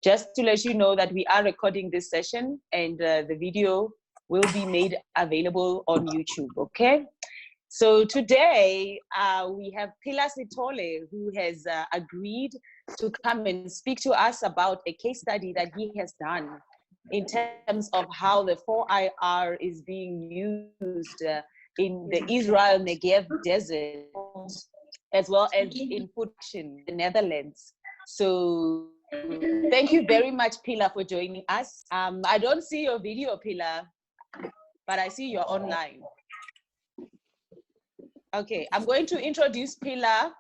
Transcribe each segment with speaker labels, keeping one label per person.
Speaker 1: Just to let you know that we are recording this session and the video will be made available on YouTube, okay? So today we have Phila Sithole, who has agreed to come and speak to us about a case study that he has done in terms of how the 4IR is being used in the Israel Negev desert, as well as in production, the Netherlands. So thank you very much, Phila, for joining us. I don't see your video, Phila, but I see you're online. Okay, I'm going to introduce Phila.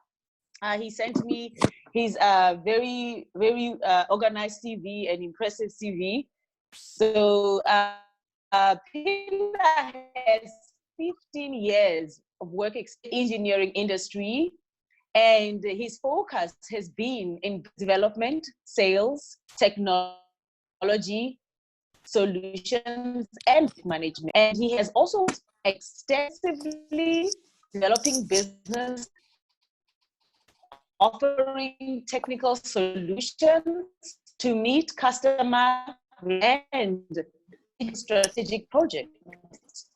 Speaker 1: He sent me his very organized CV and impressive CV. So Phila has 15 years of work experience in the engineering industry, and his focus has been in development, sales, technology, solutions, and management. And he has also extensively developing business, offering technical solutions to meet customer and strategic projects,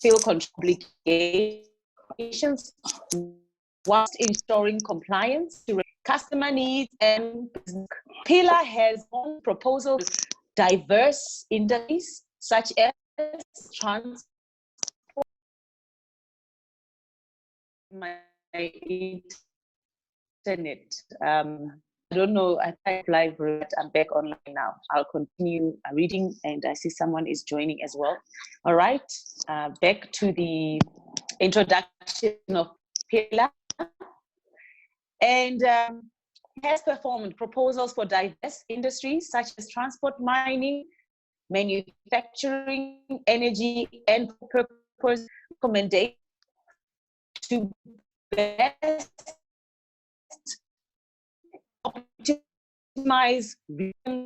Speaker 1: field complications, whilst ensuring compliance to customer needs and business. Phila has own proposals, diverse industries such as transport. My internet. I don't know. I typed live, but I'm back online now. I'll continue reading, and I see someone is joining as well. All right, back to the introduction of Phila. And has performed proposals for diverse industries such as transport, mining, manufacturing, energy, and purpose recommendation to best optimize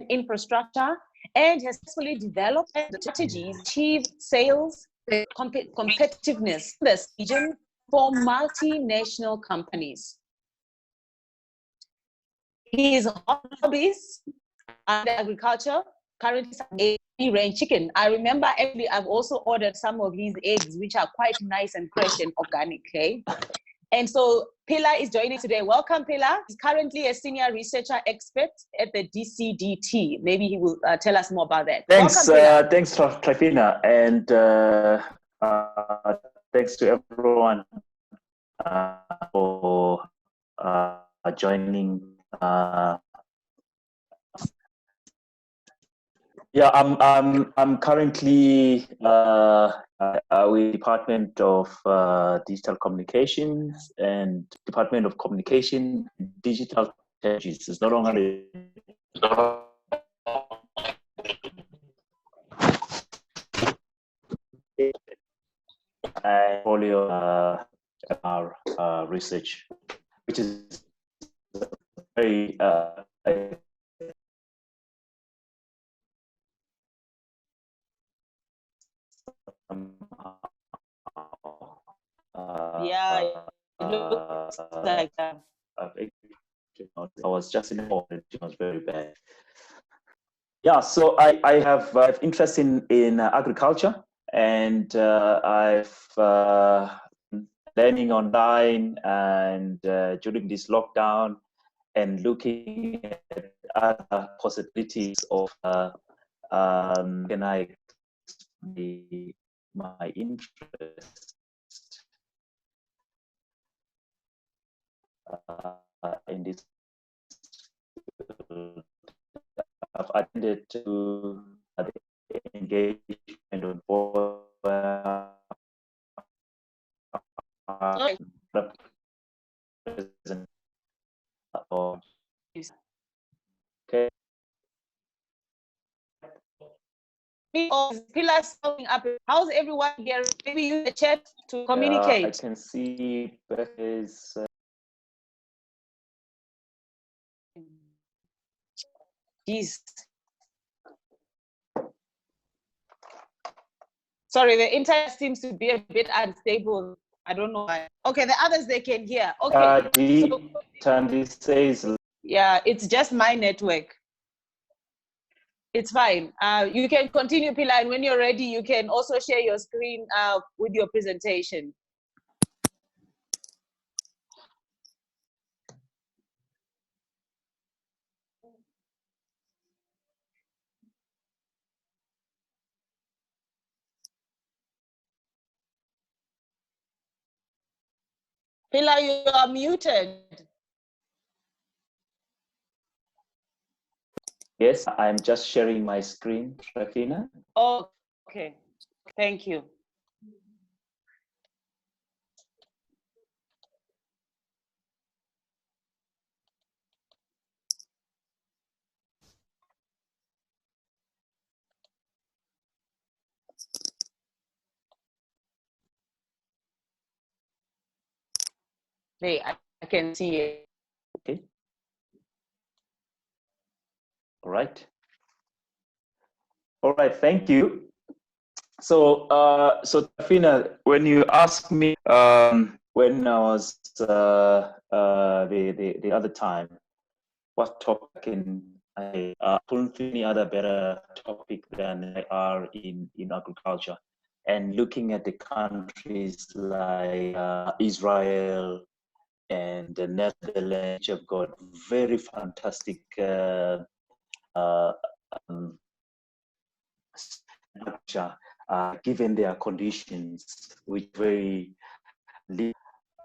Speaker 1: infrastructure, and has successfully developed strategies to achieve sales competitiveness in this region for multinational companies. His hobbies are agriculture, currently free-range chicken. I remember actually I've also ordered some of his eggs, which are quite nice and fresh and organic, okay? And so Phila is joining today. Welcome, Phila. He's currently a senior researcher expert at the DCDT. Maybe he will tell us more about that.
Speaker 2: Thanks, thanks, Trifina, and thanks to everyone for joining. Yeah, I'm currently with Department of Digital Communications and Department of Communication Digital Technologies. It's no longer portfolio our research, which is very
Speaker 1: yeah, it looks like that.
Speaker 2: I was just in the moment, it was very bad. Yeah, so I have interest in agriculture, and I've learning online and during this lockdown, and looking at other possibilities of can I my interest in this. I've attended to the engagement on board. Okay.
Speaker 1: Phila coming up. How's everyone here? Maybe use the chat to communicate.
Speaker 2: I can see Beth is.
Speaker 1: Jeez. Sorry, the internet seems to be a bit unstable. I don't know why. Okay, the others they can hear. Okay.
Speaker 2: Tandy says.
Speaker 1: Yeah, it's just my network. It's fine. You can continue, Phila, and when you're ready, you can also share your screen with your presentation. Phila, you are muted.
Speaker 2: Yes, I'm just sharing my screen, Rafina.
Speaker 1: Oh, okay. Thank you. Hey, I can see it.
Speaker 2: Okay. All right. All right. Thank you. So, Tafina, when you asked me when I was the other time, what topic can I couldn't think any other better topic than IR in agriculture, and looking at the countries like Israel and the Netherlands, have got very fantastic given their conditions, which very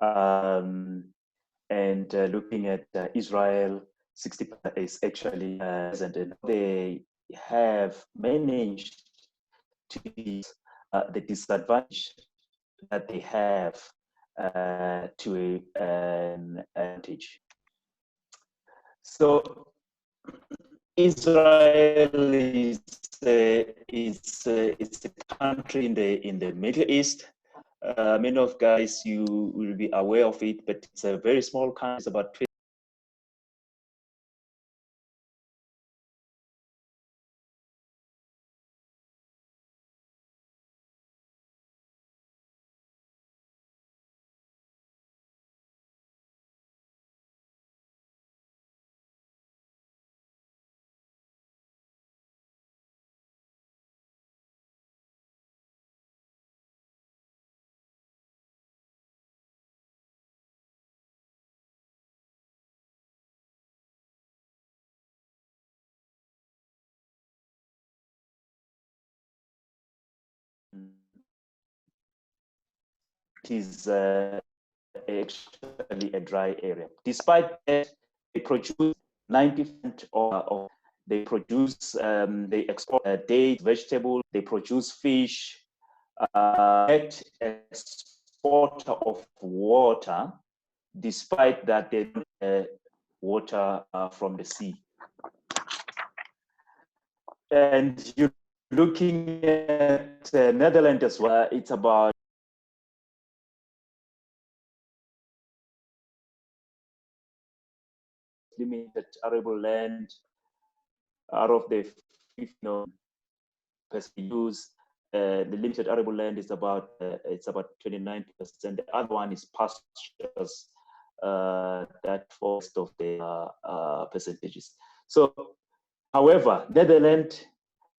Speaker 2: and looking at Israel, 60% is actually and they have managed to use the disadvantage that they have to an advantage. So Israel is it's a country in the Middle East. Many of guys you will be aware of it, but it's a very small country. It's about 20. It is actually a dry area. Despite that, they produce 90% of they produce, they export dates, vegetables, they produce fish, net exporter of water, despite that they don't water from the sea. And you're looking at Netherlands as well, it's about limited arable land out of the 50 use. The limited arable land is about it's about 29%. The other one is pastures, that first of the percentages. So, however, Netherlands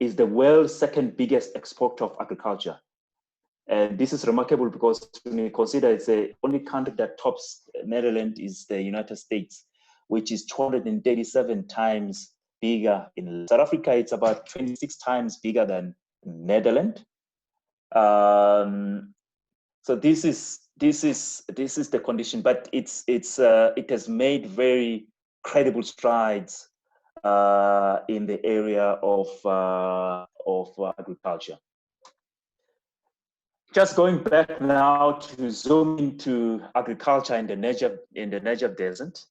Speaker 2: is the world's second biggest exporter of agriculture. And this is remarkable because when you consider it's the only country that tops Netherlands is the United States, which is 237 times bigger. In South Africa, it's about 26 times bigger than Netherlands. So this is the condition, but it has made very credible strides in the area of agriculture. Just going back now to zoom into agriculture in the Negev desert.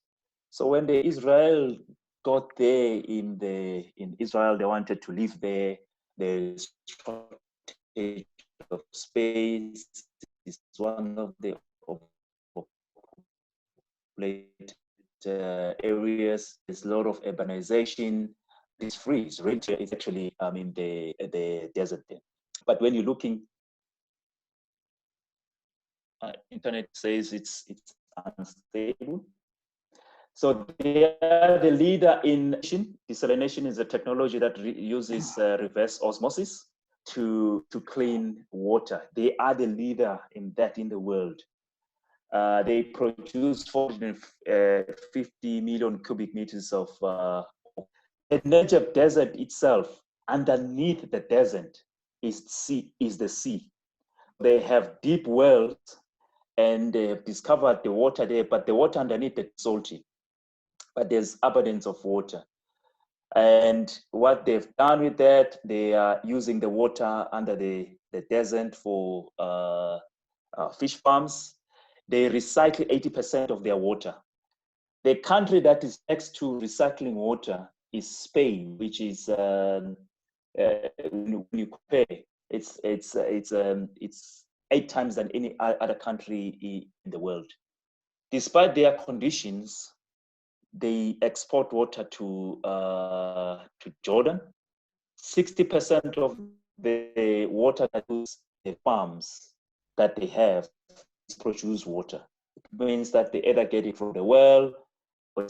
Speaker 2: So when the Israel got there in Israel, they wanted to live there. The shortage of space is one of the populated areas. There's a lot of urbanization. It's free. It's actually the desert there. But when you're looking, internet says it's unstable. So they are the leader in desalination. Is a technology that uses reverse osmosis to clean water. They are the leader in that in the world. They produce 450 million cubic meters of the Negev desert itself. Underneath the desert is the sea. They have deep wells and they have discovered the water there, but the water underneath is salty. But there's abundance of water. And what they've done with that, they are using the water under the desert for fish farms. They recycle 80% of their water. The country that is next to recycling water is Spain, which is when you compare, it's 8 times than any other country in the world. Despite their conditions, they export water to Jordan. 60% of the water that the farms that they have is produced water. It means that they either get it from the well, or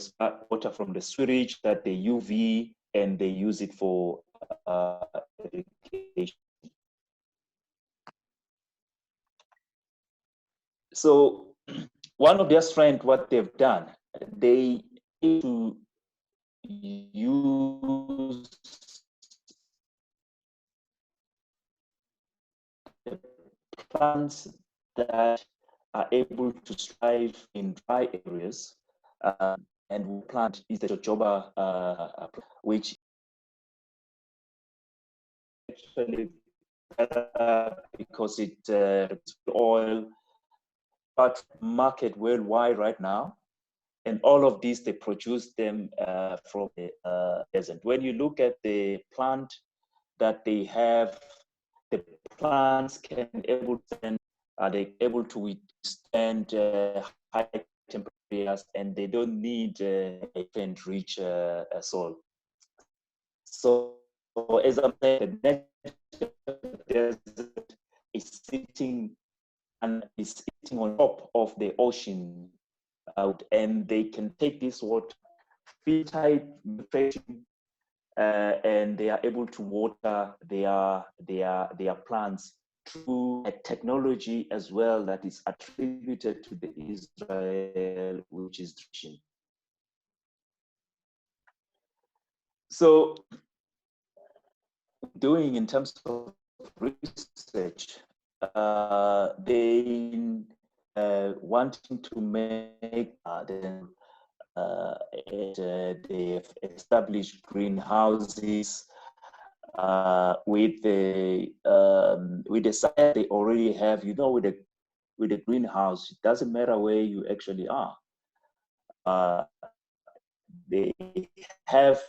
Speaker 2: water from the sewage that they UV, and they use it for irrigation. So one of their strengths, what they've done, they need to use the plants that are able to thrive in dry areas, and we plant is the jojoba, which actually better because it oil, but market worldwide right now. And all of these, they produce them from the desert. When you look at the plant that they have, the plants can able to, are they able to withstand high temperatures, and they don't need nutrient-rich soil. So as I'm saying, the desert is sitting on top of the ocean, and they can take this water, filter it, and they are able to water their plants through a technology as well that is attributed to the Israel, which is irrigation. So, doing in terms of research, they wanting to make they've established greenhouses with the site they already have. You know, with the greenhouse, it doesn't matter where you actually are. They have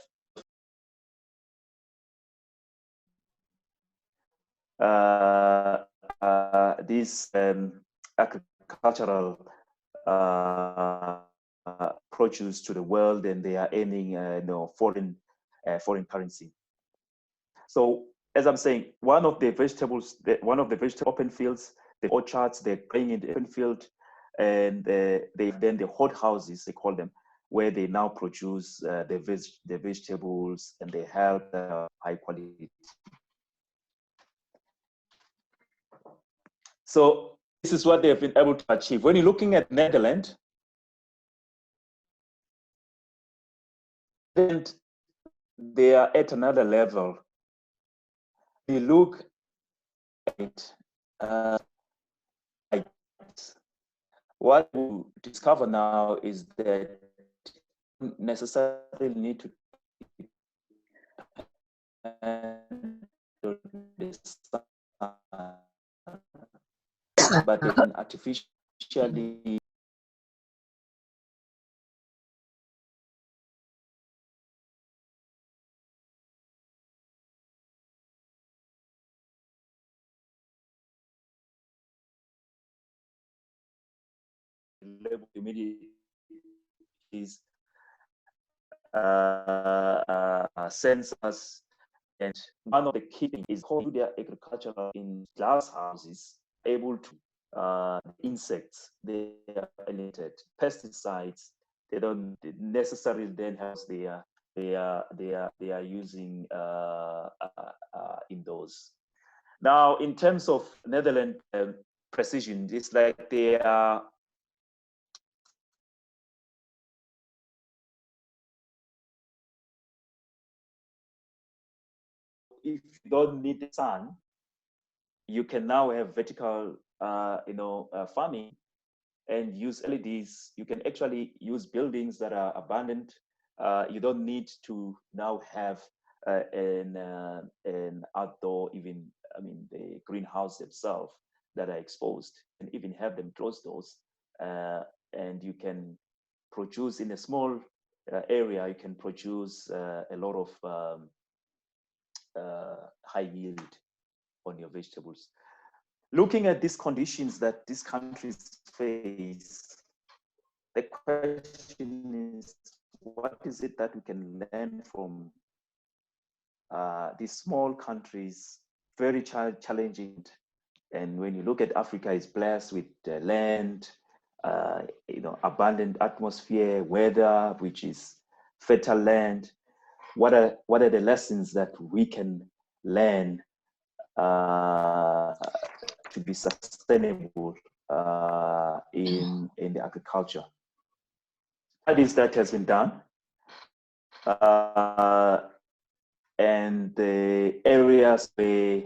Speaker 2: these agricultural produce to the world, and they are earning foreign currency. So as I'm saying, one of the vegetable open fields, the orchards, they're growing in the open field, and then the hot houses, they call them, where they now produce the vegetables, and they have high quality. So this is what they have been able to achieve. When you're looking at Netherlands, then they are at another level. You look at what we discover now is that you don't necessarily need to but they can artificially label humidity is sensors, and one of the key things is how their agriculture in glass houses able to insects, they are eliminated, pesticides, necessarily then have they are using in those. Now, in terms of Netherlands precision, it's like they are if you don't need the sun, you can now have vertical farming and use LEDs. You can actually use buildings that are abandoned. You don't need to now have an outdoor, even, the greenhouse themselves that are exposed, and even have them close doors. And you can produce in a small area, you can produce a lot of high yield on your vegetables. Looking at these conditions that these countries face, the question is, what is it that we can learn from these small countries, very challenging? And when you look at Africa, it's blessed with land, abundant atmosphere, weather, which is fertile land. What are the lessons that we can learn to be sustainable in the agriculture? Studies that has been done, and the areas where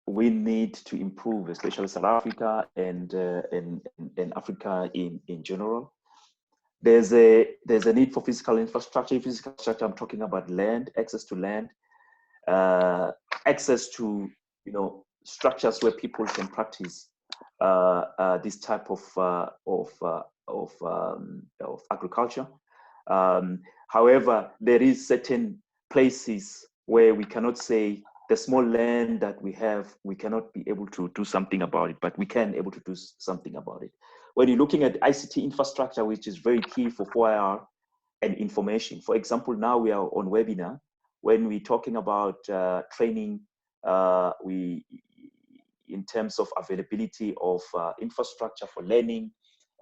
Speaker 2: we need to improve, especially South Africa and Africa in general. There's a need for physical infrastructure. Physical infrastructure, I'm talking about land, access to land, access to structures where people can practice this type of agriculture. However, there is certain places where we cannot say the small land that we have, we cannot be able to do something about it, but we can able to do something about it. When you're looking at ICT infrastructure, which is very key for 4IR and information. For example, now we are on webinar. When we're talking about training, in terms of availability of infrastructure for learning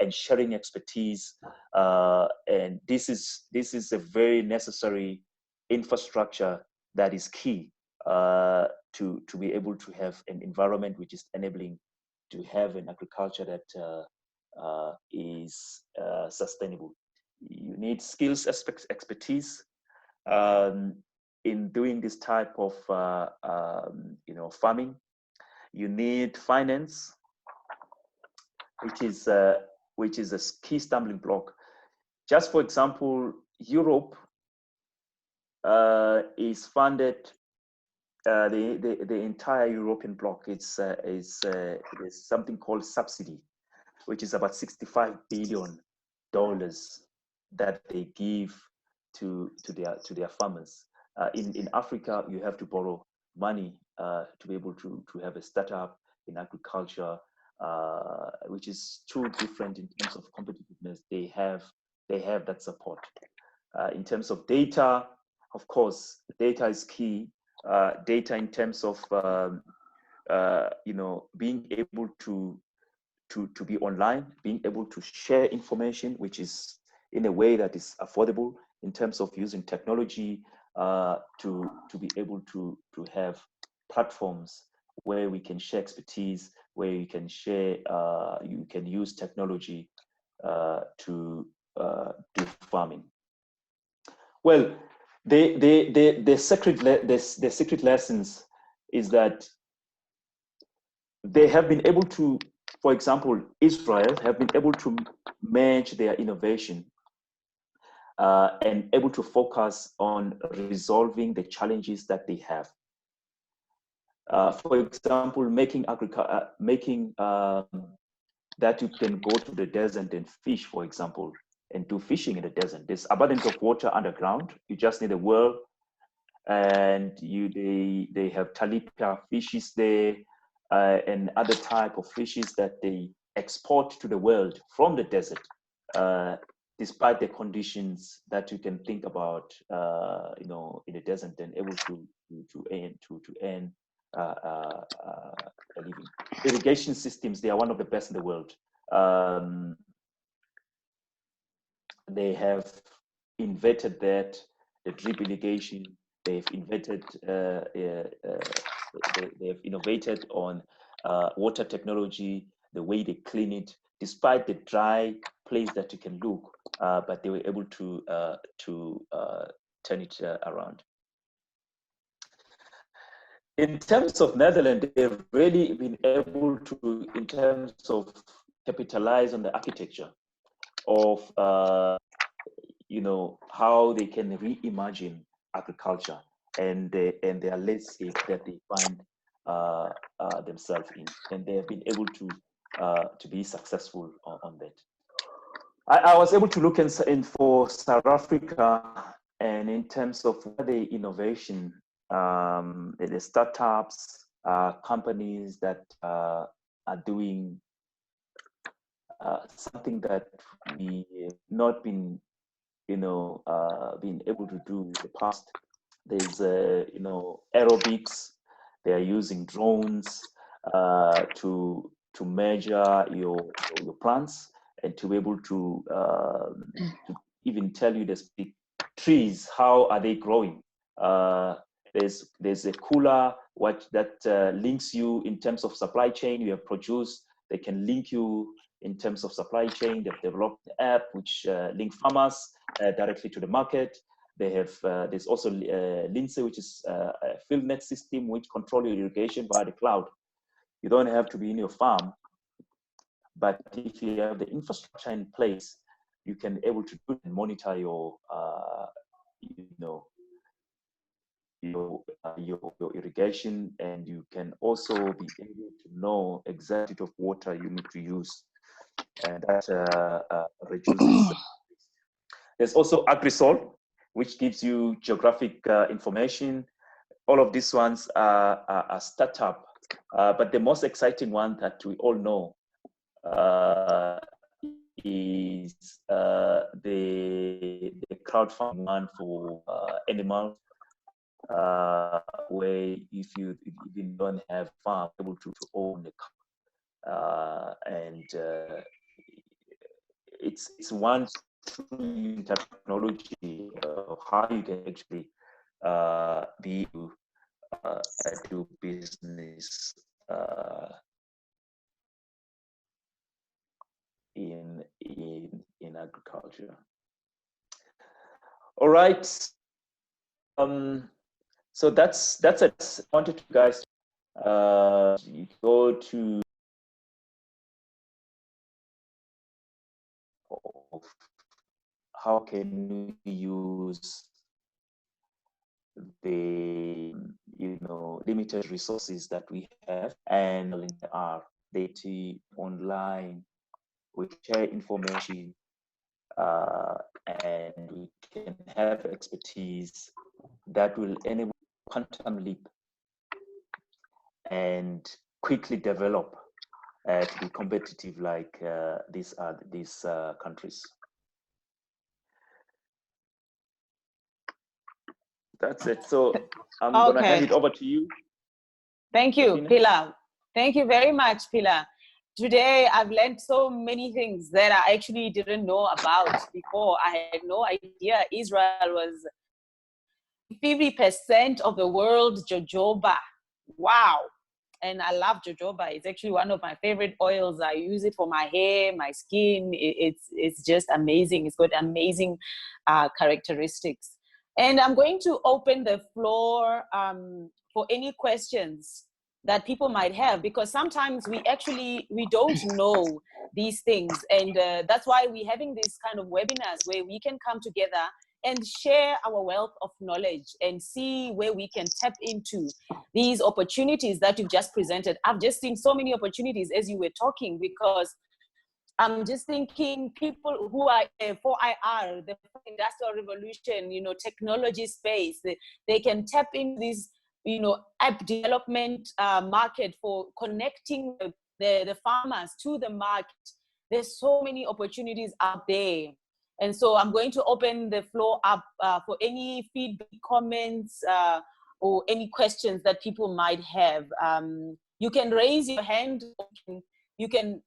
Speaker 2: and sharing expertise, and this is a very necessary infrastructure that is key to be able to have an environment which is enabling to have an agriculture that is sustainable. You need skills, expertise in doing this type of farming. You need finance, which is a key stumbling block. Just for example, Europe is funded. The entire European bloc is something called subsidy, which is about $65 billion that they give to their farmers. In Africa, you have to borrow money to be able to have a startup in agriculture, which is too different in terms of competitiveness. They have that support. In terms of data, of course, data is key. Data in terms of being able to be online, being able to share information, which is in a way that is affordable, in terms of using technology to be able to have platforms where we can share expertise, where you can share, you can use technology to do farming. Well, the secret lessons is that they have been able to, for example, Israel have been able to manage their innovation and able to focus on resolving the challenges that they have. For example, making that you can go to the desert and fish, for example, and do fishing in the desert. There's abundance of water underground. You just need a well, and they have tilapia fishes there and other type of fishes that they export to the world from the desert, despite the conditions that you can think about, in the desert, and able to earn a living. Irrigation systems, they are one of the best in the world. they have invented that, the drip irrigation. They've invented, they have innovated on water technology, the way they clean it, despite the dry place that you can look, but they were able to turn it around. In terms of Netherlands, they've really been able to, in terms of capitalize on the architecture of, how they can reimagine agriculture and their landscape that they find themselves in, and they have been able to be successful on that. I was able to look in for South Africa, and in terms of the innovation, the startups, companies that are doing something that we have not been, been able to do in the past. There's, aerobics. They are using drones to measure your plants and to be able to even tell you the trees, how are they growing. There's a cooler that links you in terms of supply chain. You have produced, they can link you in terms of supply chain. They've developed an app which link farmers directly to the market. They have, there's also Lindsay, which is a field net system which control your irrigation via the cloud. You don't have to be in your farm, but if you have the infrastructure in place, you can able to do and monitor your, your irrigation, and you can also be able to know exactly of water you need to use, and that reduces. There's also Agri-Sol, which gives you geographic information. All of these ones are startup, but the most exciting one that we all know is the crowdfunding one for animals, where if you even don't have farm, able to own a cow, and it's one technology of how you can actually be do business in agriculture. All right. So that's it. I wanted you guys you go to how can we use the limited resources that we have, and our data online, we share information, and we can have expertise that will enable quantum leap and quickly develop to be competitive like these countries. That's it. So I'm going to hand it over to you.
Speaker 1: Thank you, Phila. Thank you very much, Phila. Today, I've learned so many things that I actually didn't know about before. I had no idea Israel was 50% of the world's jojoba. Wow. And I love jojoba. It's actually one of my favorite oils. I use it for my hair, my skin. It's just amazing. It's got amazing characteristics. And I'm going to open the floor for any questions that people might have, because sometimes we don't know these things. And that's why we're having these kind of webinars where we can come together and share our wealth of knowledge and see where we can tap into these opportunities that you've just presented. I've just seen so many opportunities as you were talking, because I'm just thinking people who are for IR, the Industrial Revolution, technology space, they can tap into this, app development market for connecting the farmers to the market. There's so many opportunities out there. And so I'm going to open the floor up for any feedback, comments, or any questions that people might have. You can raise your hand. You can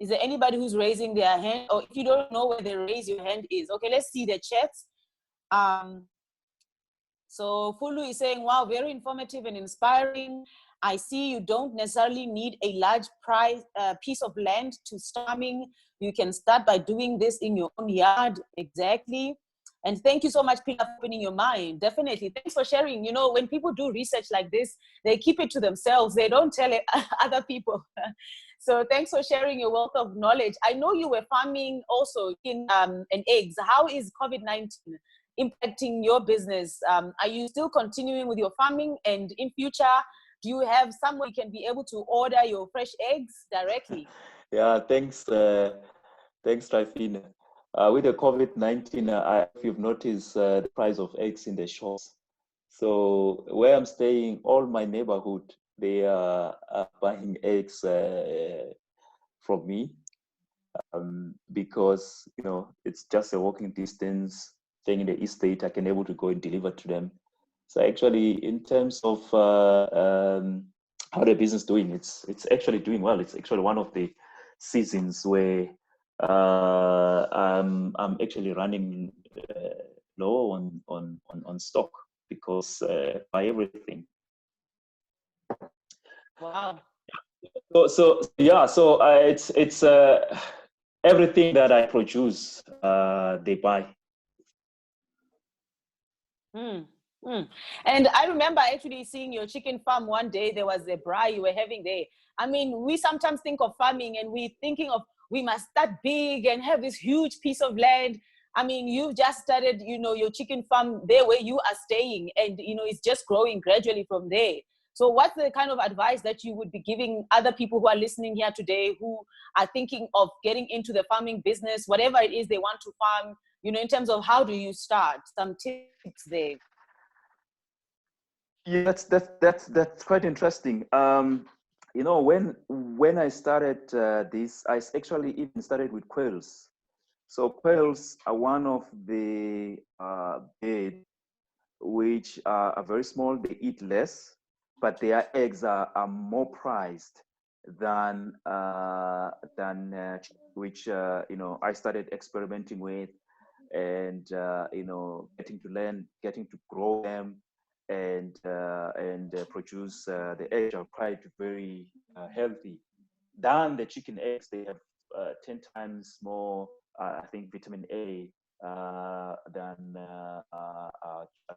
Speaker 1: Is there anybody who's raising their hand? Or if you don't know where the raise your hand is, okay, let's see the chats. So Fulu is saying, wow, very informative and inspiring. I see you don't necessarily need a large piece of land to start farming. You can start by doing this in your own yard. Exactly. And thank you so much, Phila, for opening your mind. Definitely. Thanks for sharing. You know, when people do research like this, they keep it to themselves. They don't tell it other people. So thanks for sharing your wealth of knowledge. I know you were farming also in eggs. How is COVID-19 impacting your business? Are you still continuing with your farming? And in future, do you have somewhere you can be able to order your fresh eggs directly?
Speaker 2: Yeah, thanks, Trifina. With the COVID-19, if you've noticed the price of eggs in the shops. So where I'm staying, all my neighborhood, they are buying eggs from me because, you know, it's just a walking distance. Staying in the estate, I can able to go and deliver to them. So actually, in terms of how the business doing, it's actually doing well. It's actually one of the seasons where I'm actually running low on stock because buy everything.
Speaker 1: Wow.
Speaker 2: So it's everything that I produce, they buy.
Speaker 1: And I remember actually seeing your chicken farm one day. There was a braai you were having there. I mean, we sometimes think of farming and we're thinking of we must start big and have this huge piece of land. I mean, you've just started, you know, your chicken farm there where you are staying, and you know, it's just growing gradually from there. So what's the kind of advice that you would be giving other people who are listening here today who are thinking of getting into the farming business, whatever it is they want to farm, you know, in terms of how do you start? Some tips there.
Speaker 2: Yeah, that's quite interesting. You know, when I started this, I actually even started with quails. So quails are one of the birds which are very small. They eat less, but their eggs are more prized than which you know, I started experimenting with, and you know, getting to learn, getting to grow them, and produce the eggs are quite very healthy than the chicken eggs. They have 10 times more, I think, vitamin A than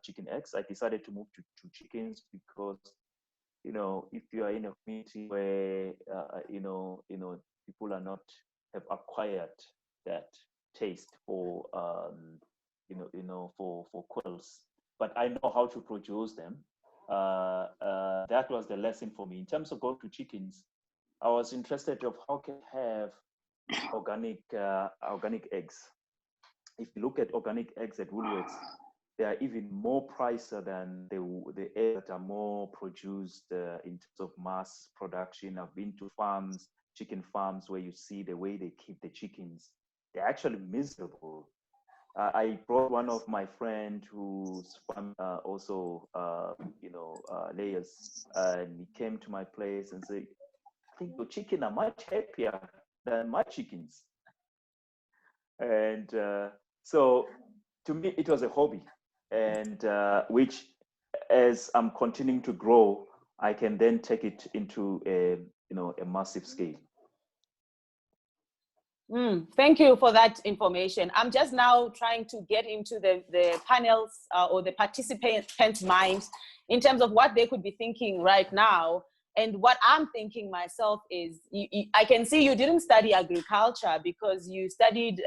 Speaker 2: chicken eggs. I decided to move to chickens because, you know, if you are in a community where you know people are not have acquired that taste for for quails, but I know how to produce them. That was the lesson for me in terms of going to chickens. I was interested of how can I have organic eggs. If you look at organic eggs at Woolworths, they are even more pricier than the eggs that are more produced in terms of mass production. I've been to farms, chicken farms, where you see the way they keep the chickens. They're actually miserable. I brought one of my friend who's from also layers, and he came to my place and said, "I think your chicken are much happier than my chickens." And so to me, it was a hobby, and which, as I'm continuing to grow, I can then take it into a massive scale.
Speaker 1: Thank you for that information. I'm just now trying to get into the panels or the participants' minds in terms of what they could be thinking right now. And what I'm thinking myself is, I can see you didn't study agriculture because you studied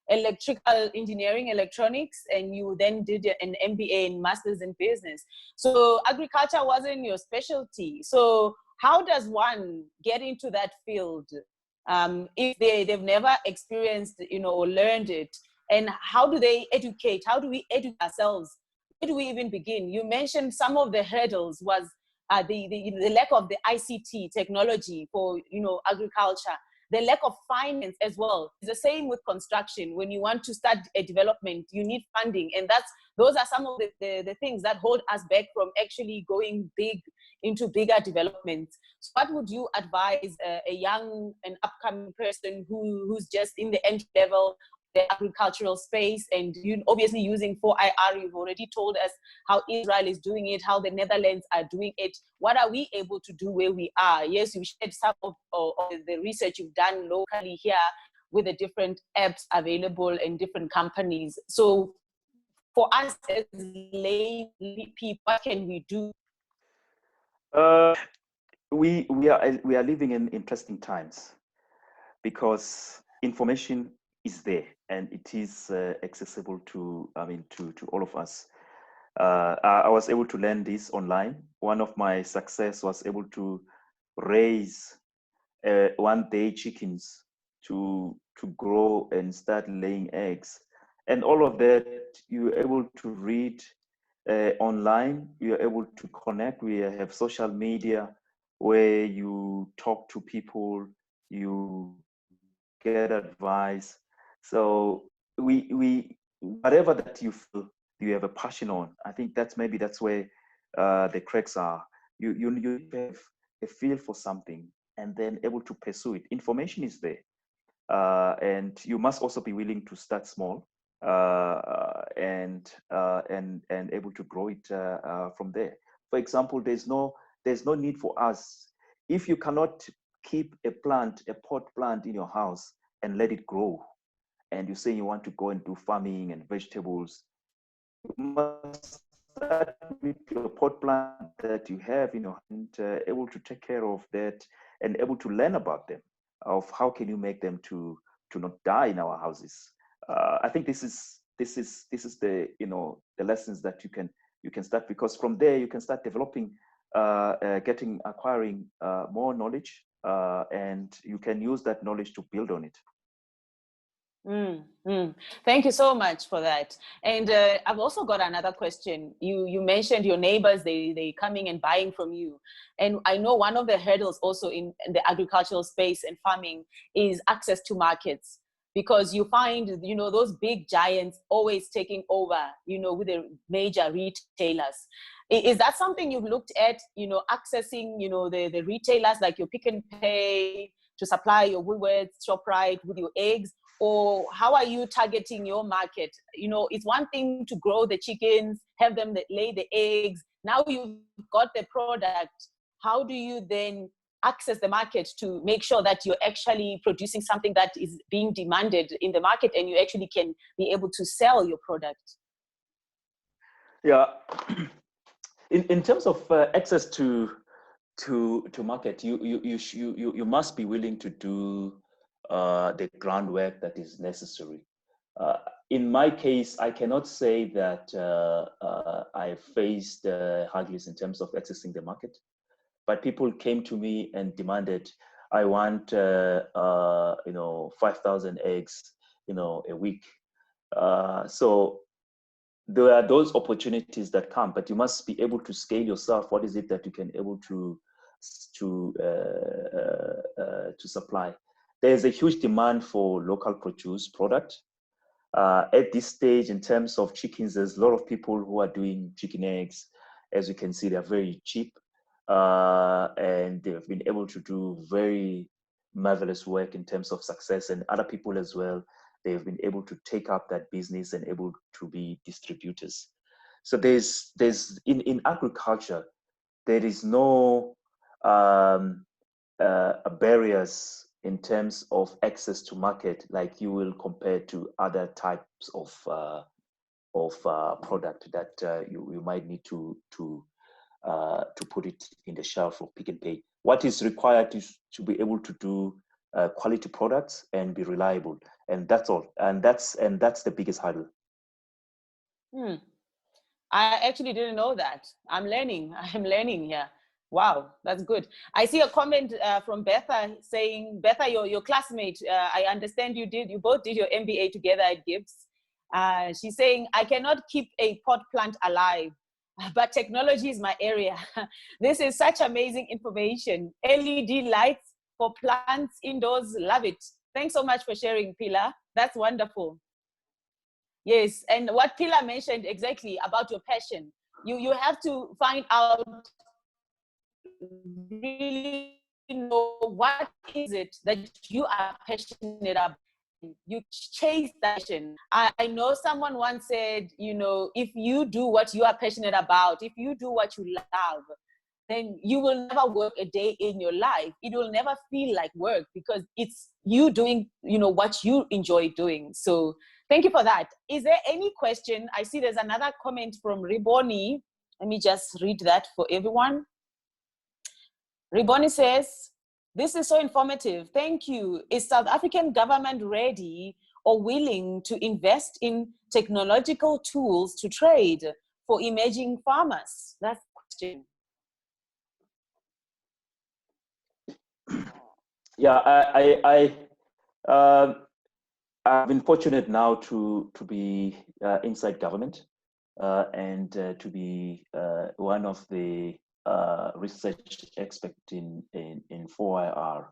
Speaker 1: electrical engineering, electronics, and you then did an MBA and master's in business. So agriculture wasn't your specialty. So how does one get into that field if they've never experienced, you know, or learned it? And how do they educate? How do we educate ourselves? Where do we even begin? You mentioned some of the hurdles was the lack of the ICT technology for, you know, agriculture, the lack of finance as well. It's the same with construction. When you want to start a development, you need funding, and those are some of the things that hold us back from actually going big into bigger developments. So what would you advise a young and upcoming person who's just in the entry level, the agricultural space, and you obviously using 4IR? You've already told us how Israel is doing it, how the Netherlands are doing it. What are we able to do where we are? Yes, you shared some of the research you've done locally here with the different apps available in different companies. So for us as lay people, what can we do?
Speaker 2: We are living in interesting times because information is there and it is accessible to all of us. I was able to learn this online. One of my success was able to raise 1-day chickens to grow and start laying eggs, and all of that you're able to read online. You're able to connect. We have social media where you talk to people, you get advice. So we whatever that you feel you have a passion on, I think that's where the cracks are. You have a feel for something and then able to pursue it. Information is there, and you must also be willing to start small and able to grow it from there. For example, there's no need for us, if you cannot keep a pot plant in your house and let it grow, and you say you want to go and do farming and vegetables, you must start with your pot plant that you have in your hand, able to take care of that and able to learn about them, of how can you make them to not die in our houses. I think this is the the lessons that you can start, because from there you can start developing, acquiring more knowledge, and you can use that knowledge to build on it.
Speaker 1: Thank you so much for that. And I've also got another question. You mentioned your neighbors, they coming and buying from you. And I know one of the hurdles also in the agricultural space and farming is access to markets, because you find, those big giants always taking over, with the major retailers. Is that something you've looked at, accessing, the retailers like your Pick n Pay to supply your Woolworths, ShopRite with your eggs? Or how are you targeting your market? It's one thing to grow the chickens, have them lay the eggs. Now you've got the product. How do you then access the market to make sure that you're actually producing something that is being demanded in the market and you actually can be able to sell your product?
Speaker 2: Yeah. In terms of access to market, you must be willing to do the groundwork that is necessary. In my case, I cannot say that I faced hurdles in terms of accessing the market, but people came to me and demanded, I want 5,000 eggs, a week. So there are those opportunities that come, but you must be able to scale yourself. What is it that you can able to supply? There's a huge demand for local produce product. At this stage, in terms of chickens, there's a lot of people who are doing chicken eggs. As you can see, they're very cheap, and they've been able to do very marvelous work in terms of success, and other people as well. They've been able to take up that business and able to be distributors. So there's in agriculture, there is no barriers in terms of access to market like you will compare to other types of product that you might need to put it in the shelf of Pick n Pay. What is required to be able to do quality products and be reliable, and that's all. And that's the biggest hurdle.
Speaker 1: I actually didn't know that. I'm learning here. Wow, that's good. I see a comment from Betha saying, Betha, your classmate, I understand you both did your MBA together at Gibbs. She's saying, I cannot keep a pot plant alive, but technology is my area. This is such amazing information. LED lights for plants indoors, love it. Thanks so much for sharing, Phila. That's wonderful. Yes, and what Phila mentioned exactly about your passion. You have to find out really know what is it that you are passionate about. You chase that passion. I know someone once said, you know, if you do what you are passionate about, if you do what you love, then you will never work a day in your life. It will never feel like work because it's you doing, you know, what you enjoy doing. So thank you for that. Is there any question? I see there's another comment from Riboni. Let me just read that for everyone. Riboni says, this is so informative. Thank you. Is South African government ready or willing to invest in technological tools to trade for emerging farmers? That's the question.
Speaker 2: Yeah, I've been fortunate now to be inside government and to be one of the research experts in 4IR.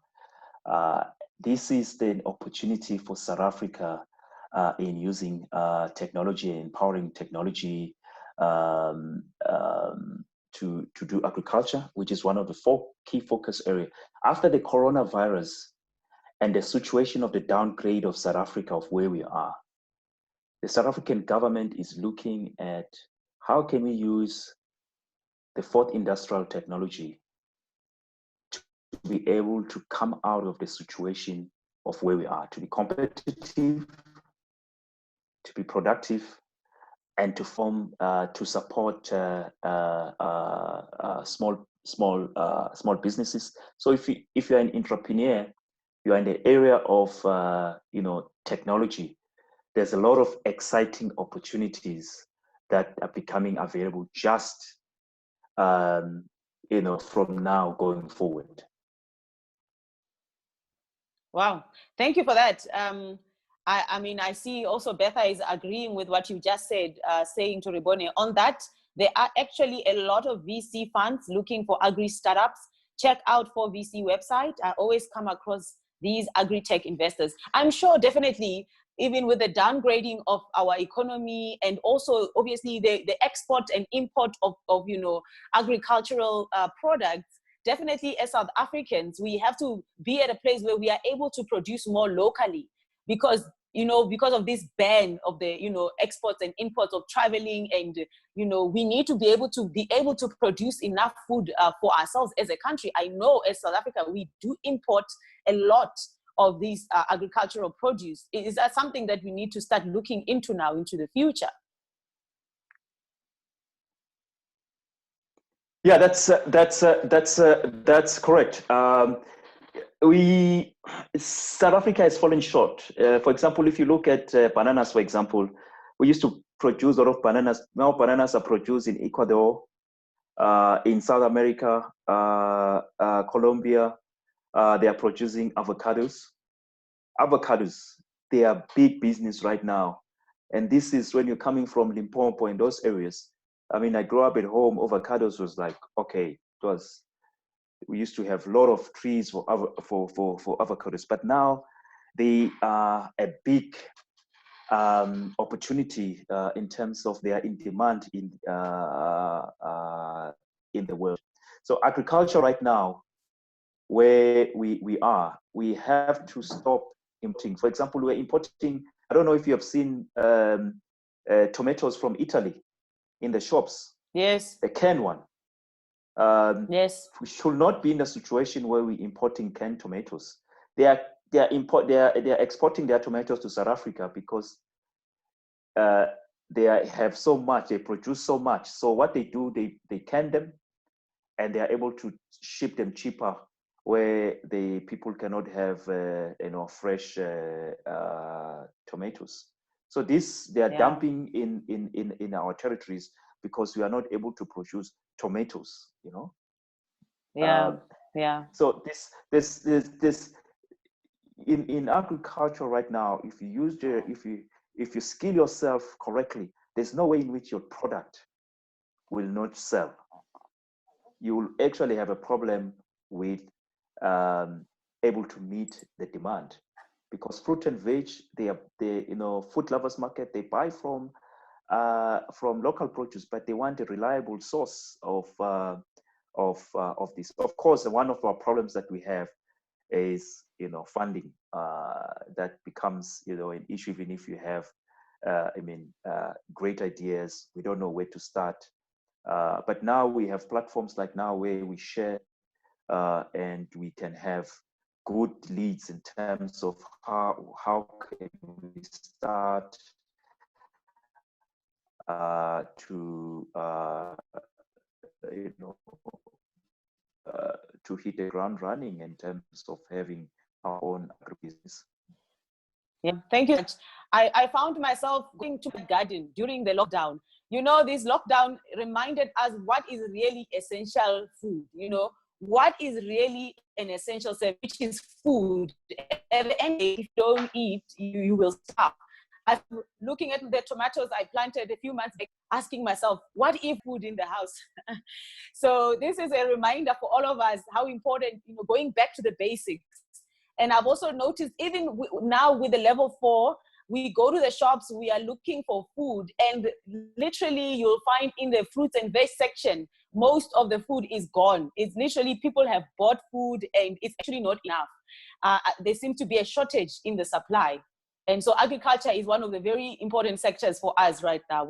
Speaker 2: This is the opportunity for South Africa in using technology, empowering technology to do agriculture, which is one of the 4 key focus areas. After the coronavirus and the situation of the downgrade of South Africa of where we are, the South African government is looking at how can we use the 4th industrial technology to be able to come out of the situation of where we are, to be competitive, to be productive, and to form to support small businesses. So if you're an entrepreneur, you are in the area of technology, there's a lot of exciting opportunities that are becoming available just from now going forward.
Speaker 1: Wow, thank you for that. I mean, I see also Betha is agreeing with what you just said, saying to Ribone on that. There are actually a lot of VC funds looking for agri startups. Check out 4VC website. I always come across these agri-tech investors. I'm sure definitely, even with the downgrading of our economy and also obviously the export and import of agricultural products, definitely as South Africans, we have to be at a place where we are able to produce more locally because of this ban of the exports and imports of traveling, and we need to be able to produce enough food for ourselves as a country. I know as South Africa we do import a lot of these agricultural produce. Is that something that we need to start looking into now into the future?
Speaker 2: Yeah, that's correct. South Africa has fallen short. For example, if you look at bananas, for example, we used to produce a lot of bananas. Now bananas are produced in Ecuador, in South America, Colombia. They are producing avocados. They are big business right now. And this is when you're coming from Limpopo and those areas. I mean, I grew up at home. Avocados was like, okay, we used to have a lot of trees for avocados, but now they are a big opportunity in terms of they are in demand in the world. So agriculture right now, where we are, we have to stop importing. For example, we're importing, I don't know if you have seen tomatoes from Italy in the shops.
Speaker 1: Yes.
Speaker 2: The canned one.
Speaker 1: Yes.
Speaker 2: We should not be in a situation where we're importing canned tomatoes. They are exporting their tomatoes to South Africa because they have so much, they produce so much. So what they do, they can them and they are able to ship them cheaper where the people cannot have fresh tomatoes. So they are dumping in our territories because we are not able to produce tomatoes, So this in agriculture right now, if you skill yourself correctly, there's no way in which your product will not sell. You will actually have a problem with able to meet the demand, because fruit and veg, food lovers market, they buy from local produce, but they want a reliable source of of this. Of course, one of our problems that we have is, funding. That becomes, an issue even if you have, great ideas. We don't know where to start. But now we have platforms like now where we share and we can have good leads in terms of how can we start to hit the ground running in terms of having our own agribusiness.
Speaker 1: Yeah, thank you. I found myself going to the garden during the lockdown. This lockdown reminded us what is really essential food. What is really an essential service, which is food. At the end, if you don't eat, you will starve. I'm looking at the tomatoes I planted a few months back, asking myself, what if food in the house? So this is a reminder for all of us how important, going back to the basics. And I've also noticed even now with the level 4, we go to the shops, we are looking for food, and literally you'll find in the fruits and veg section, most of the food is gone. It's literally people have bought food and it's actually not enough. There seems to be a shortage in the supply. And so agriculture is one of the very important sectors for us right now.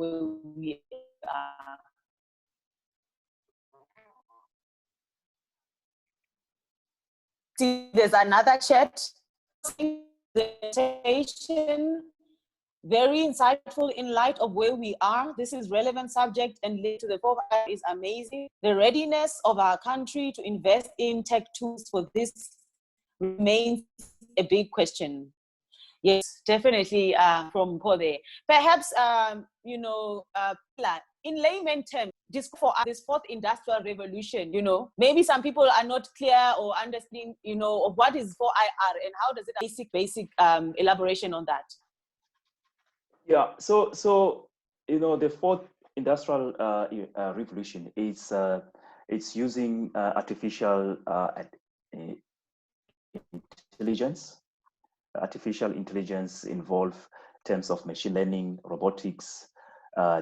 Speaker 1: See, there's another chat. Very insightful in light of where we are. This is relevant subject and linked to the fourth is amazing. The readiness of our country to invest in tech tools for this remains a big question. Yes, definitely from Pode. Perhaps, in layman terms, for this fourth industrial revolution, maybe some people are not clear or understanding, of what is 4IR and how does it basic elaboration on that.
Speaker 2: Yeah, so the fourth industrial revolution is it's using artificial intelligence. Artificial intelligence involve terms of machine learning, robotics,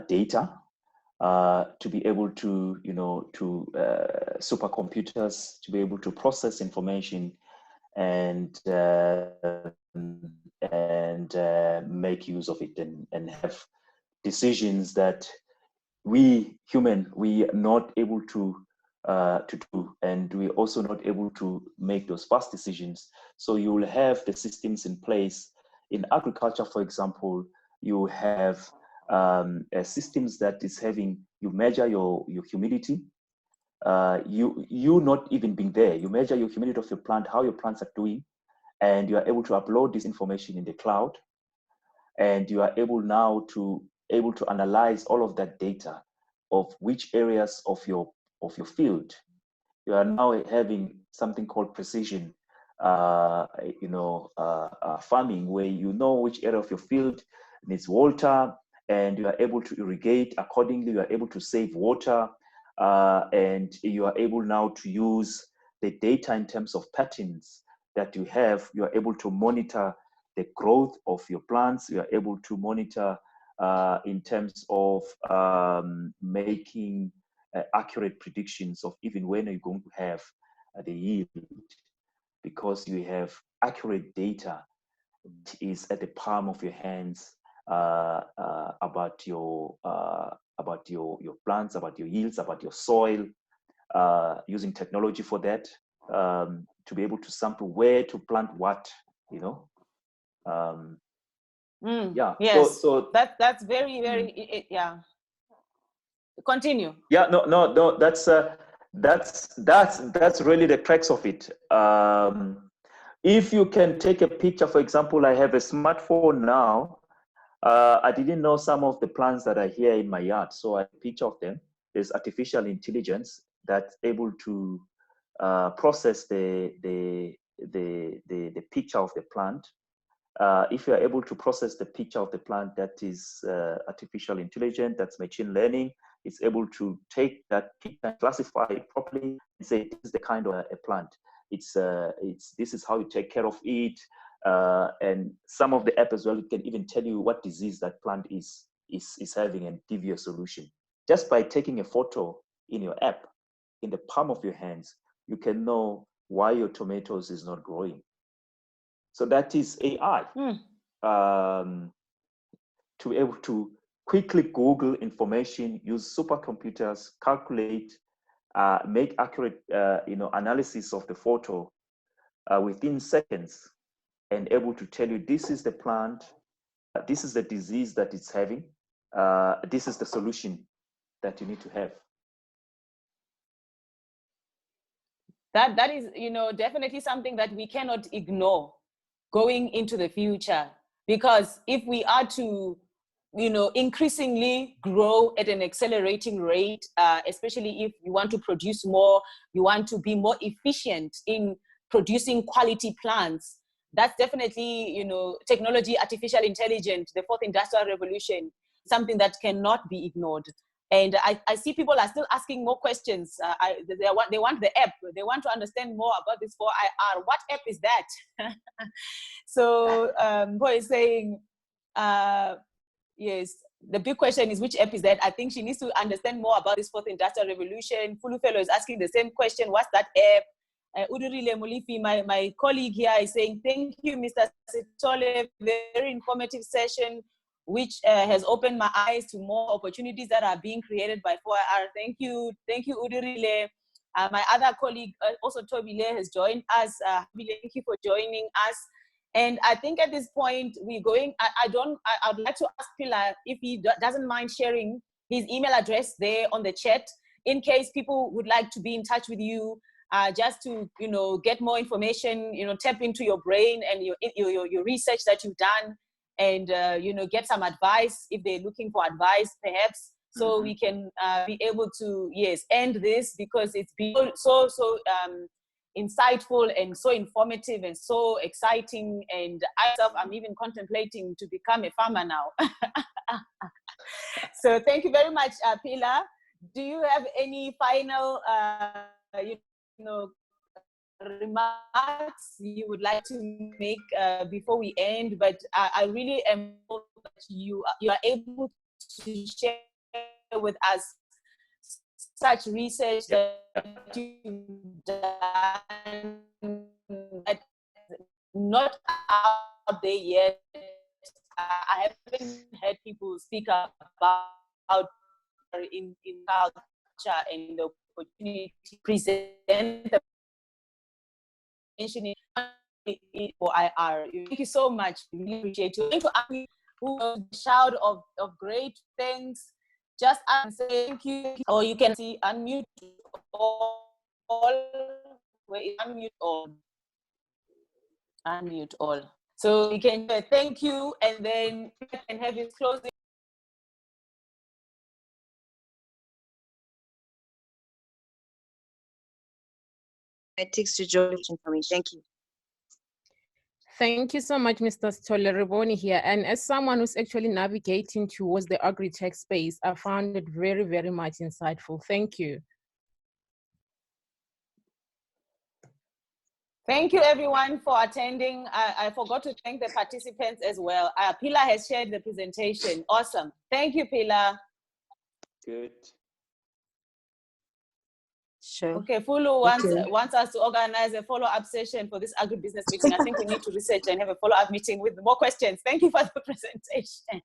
Speaker 2: data, to be able to, supercomputers to be able to process information and make use of it and have decisions that we are not able to do, and we're also not able to make those fast decisions. So you will have the systems in place. In agriculture, for example, you have systems that is having, you measure your humidity. You not even being there, you measure your humidity of your plant, how your plants are doing, and you are able to upload this information in the cloud, and you are able now to analyze all of that data of which areas of your field. You are now having something called precision farming, where you know which area of your field needs water, and you are able to irrigate accordingly. You are able to save water, and you are able now to use the data in terms of patterns that you have. You are able to monitor the growth of your plants. You are able to monitor in terms of making accurate predictions of even when you're going to have the yield, because you have accurate data which is at the palm of your hands about your plants, about your yields, about your soil, using technology for that, to be able to sample where to plant what, yeah.
Speaker 1: Yes.
Speaker 2: So
Speaker 1: that's very, very yeah. Continue.
Speaker 2: Yeah, no. That's really the crux of it. If you can take a picture, for example, I have a smartphone now. I didn't know some of the plants that are here in my yard, so I picture of them. There's artificial intelligence that's able to process the picture of the plant. If you are able to process the picture of the plant, that is artificial intelligence, that's machine learning. It's able to take that picture and classify it properly and say, this is the kind of a plant. This is how you take care of it. And some of the app as well, it can even tell you what disease that plant is having and give you a solution just by taking a photo in your app. in the palm of your hands, you can know why your tomatoes is not growing. So that is AI. To be able to quickly Google information, use supercomputers, calculate, make accurate analysis of the photo within seconds, and able to tell you this is the plant, this is the disease that it's having, this is the solution that you need to have.
Speaker 1: That is, definitely something that we cannot ignore going into the future, because if we are to, increasingly grow at an accelerating rate, especially if you want to produce more, you want to be more efficient in producing quality plants, that's definitely, technology, artificial intelligence, the fourth industrial revolution, something that cannot be ignored. And I see people are still asking more questions. They want the app. They want to understand more about this 4IR. What app is that? So Boy is saying, yes, the big question is which app is that? I think she needs to understand more about this fourth industrial revolution. Fulu Fellow is asking the same question. What's that app? Udurile Molifi, my colleague here, is saying, thank you, Mr. Sithole, very informative session, which has opened my eyes to more opportunities that are being created by 4IR. Thank you, Udurile. My other colleague, also Tobile, has joined us. Thank you for joining us. And I think at this point, we're going, I'd like to ask Phila if he doesn't mind sharing his email address there on the chat, in case people would like to be in touch with you, just to, get more information, tap into your brain and your research that you've done, and, get some advice if they're looking for advice, perhaps, so we can be able to, end this, because it's been so insightful and so informative and so exciting. And I'm even contemplating to become a farmer now. So thank you very much, Phila. Do you have any final, remarks you would like to make before we end? But I really am hopeful that you are able to share with us such research that you've done, that not out there yet. I haven't heard people speak about in culture and the opportunity to present the mentioning for IR. Thank you so much. Really appreciate you. Thank you, who shout of great things. Just say thank you, or you can see unmute all. Where is unmute all? Unmute all. So you can say thank you, and then you can have his closing.
Speaker 3: It takes to join for me. Thank you.
Speaker 4: Thank you so much, Mr. Sithole. Reboni here. And as someone who's actually navigating towards the agri-tech space, I found it very, very much insightful. Thank you.
Speaker 1: Thank you, everyone, for attending. I forgot to thank the participants as well. Phila has shared the presentation. Awesome. Thank you, Phila.
Speaker 2: Good.
Speaker 3: Sure.
Speaker 1: Okay, Fulu wants us to organize a follow-up session for this agri-business meeting. I think we need to research and have a follow-up meeting with more questions. Thank you for the presentation.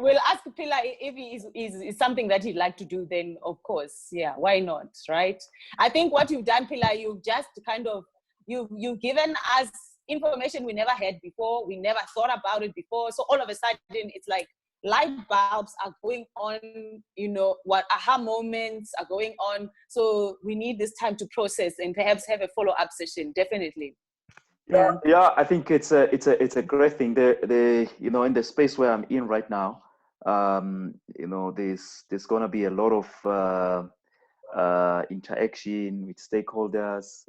Speaker 1: We'll ask Phila if is something that he'd like to do, then of course, yeah, why not, right? I think what you've done, Phila, you've just kind of, you've given us information we never had before, we never thought about it before, so all of a sudden it's like light bulbs are going on, what aha moments are going on, so we need this time to process and perhaps have a follow-up session, definitely.
Speaker 2: Yeah, I think it's a great thing. In the space where I'm in right now, there's gonna be a lot of interaction with stakeholders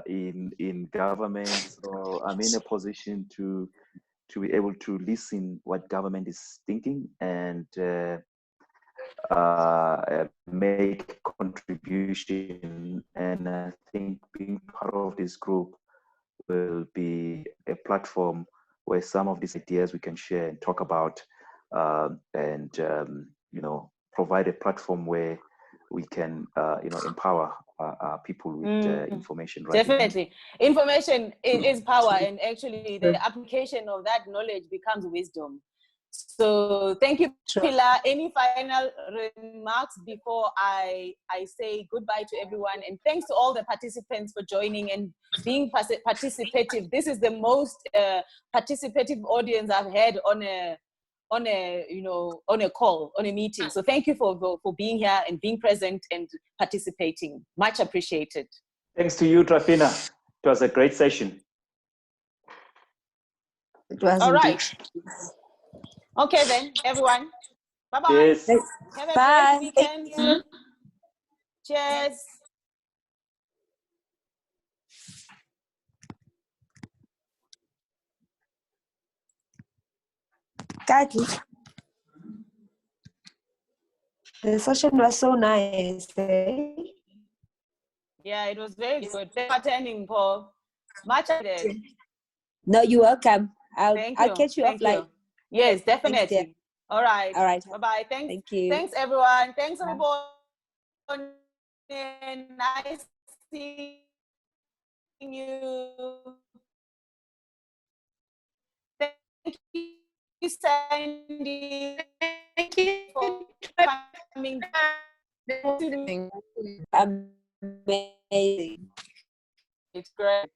Speaker 2: in government. So I'm in a position to be able to listen what government is thinking and make contribution. And I think being part of this group will be a platform where some of these ideas we can share and talk about, and provide a platform where we can, empower people with information. Right?
Speaker 1: Definitely. Information is power, and actually the application of that knowledge becomes wisdom. So thank you, Phila. Any final remarks before I say goodbye to everyone? And thanks to all the participants for joining and being participative. This is the most participative audience I've had on a call, on a meeting. So thank you for being here and being present and participating. Much appreciated.
Speaker 2: Thanks to you, Trafina. It was a great session.
Speaker 3: It was
Speaker 1: all
Speaker 3: indeed.
Speaker 1: right. Okay then, everyone. Bye-bye.
Speaker 2: Yes.
Speaker 1: Have a
Speaker 3: Bye.
Speaker 1: great weekend. Cheers.
Speaker 3: Kati, the session was so nice. Eh?
Speaker 1: Yeah, it was very good. Thanks for attending, Paul. Much appreciated.
Speaker 3: No, you're welcome. I'll catch you
Speaker 1: Thank
Speaker 3: offline.
Speaker 1: you. Yes,
Speaker 3: Thanks,
Speaker 1: definitely.
Speaker 3: dear.
Speaker 1: All right.
Speaker 3: All right.
Speaker 1: Bye-bye. Thanks.
Speaker 3: Thank you.
Speaker 1: Thanks, everyone. Thanks, everyone. Nice seeing you. Thank you, Sandy.
Speaker 4: Thank you
Speaker 1: for coming.
Speaker 3: Amazing.
Speaker 1: It's great.